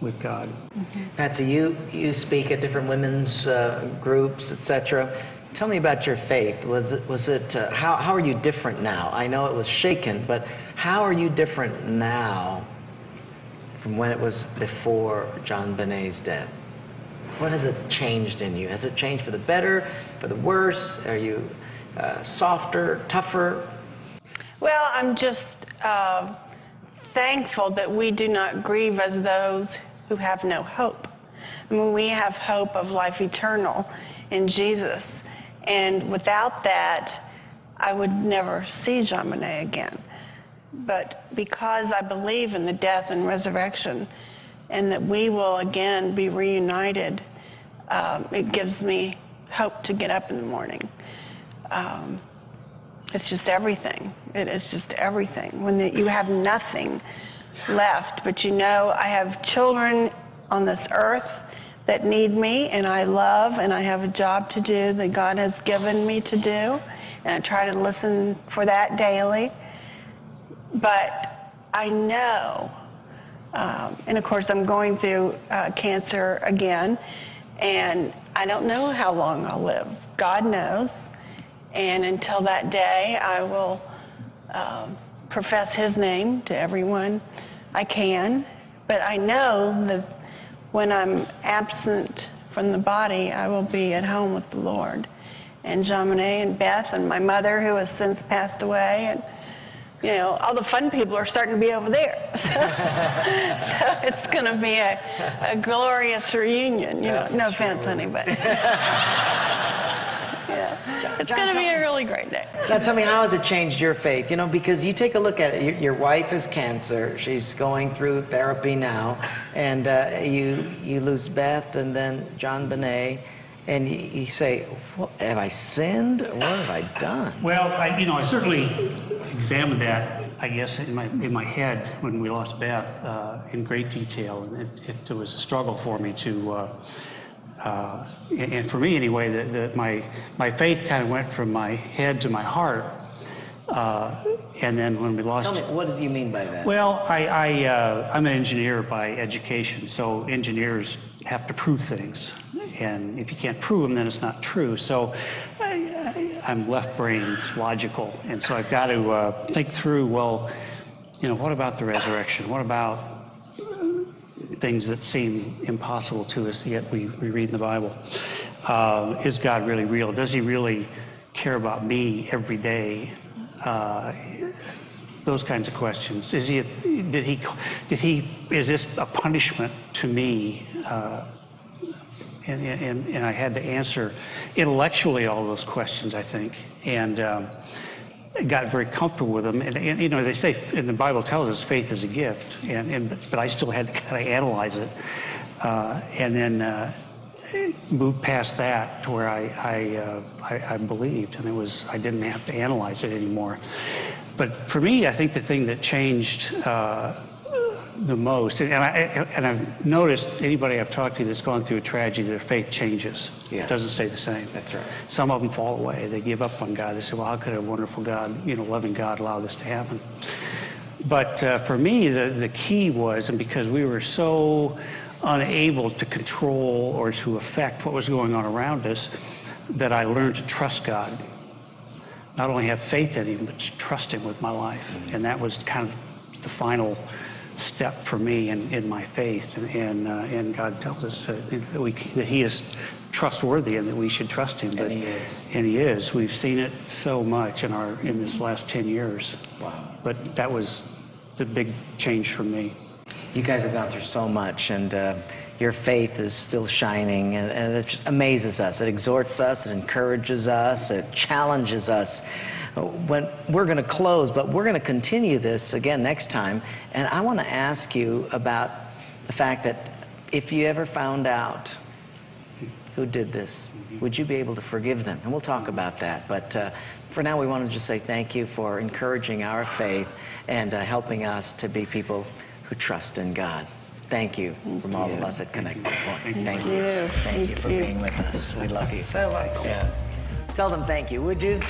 with God. Patsy, you speak at different women's groups, etc. Tell me about your faith. How are you different now? I know it was shaken, but how are you different now from when it was before John Benet's death? What has it changed in you? Has it changed for the better, for the worse? Are you softer, tougher? Well, I'm just thankful that we do not grieve as those who have no hope. I mean, we have hope of life eternal in Jesus. And without that, I would never see Jean Benet again. But because I believe in the death and resurrection and that we will again be reunited, it gives me hope to get up in the morning. It's just everything. It is just everything. When you have nothing left, but you know I have children on this earth that need me, and I love, and I have a job to do that God has given me to do, and I try to listen for that daily. But I know, and of course I'm going through cancer again, and I don't know how long I'll live. God knows. And until that day, I will profess his name to everyone I can. But I know that when I'm absent from the body, I will be at home with the Lord. And Jean Benet and Beth and my mother, who has since passed away, and you know, all the fun people are starting to be over there. So it's going to be a glorious reunion. You know, no offense, anybody. Yeah. It's going to be a really great day. John, tell me, how has it changed your faith? You know, because you take a look at it. Your wife has cancer. She's going through therapy now. And you lose Beth and then Jean Benet. And you say, well, have I sinned? What have I done? Well, I certainly examined that, I guess, in my head when we lost Beth in great detail. And it was a struggle for me to... and for me anyway, my faith kind of went from my head to my heart, and then when we lost... Tell me, what do you mean by that? Well, I'm an engineer by education, so engineers have to prove things, and if you can't prove them, then it's not true. So I'm left-brained, logical, and so I've got to think through, well, you know, what about the resurrection? What about things that seem impossible to us, yet we read in the Bible? Is God really real? Does he really care about me every day? Those kinds of questions. Is this a punishment to me? And I had to answer intellectually all those questions, I think, and got very comfortable with them. And you know, they say, and the Bible tells us faith is a gift, but I still had to kind of analyze it, and then move past that to where I believed, and I didn't have to analyze it anymore. But for me, I think the thing that changed the most, and I've noticed anybody I've talked to that's gone through a tragedy, their faith changes. Yeah. It doesn't stay the same. That's right. Some of them fall away. They give up on God. They say, well, how could a wonderful God, you know, loving God allow this to happen? But for me, the key was, and because we were so unable to control or to affect what was going on around us, that I learned to trust God. Not only have faith in him, but trust him with my life. And that was kind of the final step for me in my faith, and God tells us that he is trustworthy and that we should trust him. And he is. And he is. We've seen it so much in this last 10 years. Wow. But that was the big change for me. You guys have gone through so much, and your faith is still shining, and it just amazes us. It exhorts us, it encourages us, it challenges us. When we're going to close, but we're going to continue this again next time. And I want to ask you about the fact that if you ever found out who did this, would you be able to forgive them? And we'll talk about that. But for now, we want to just say thank you for encouraging our faith and helping us to be people who trust in God. Thank you from all of us at Connected Point. Thank you. Thank you for being with us. We love you so much. Yeah. Tell them thank you, would you?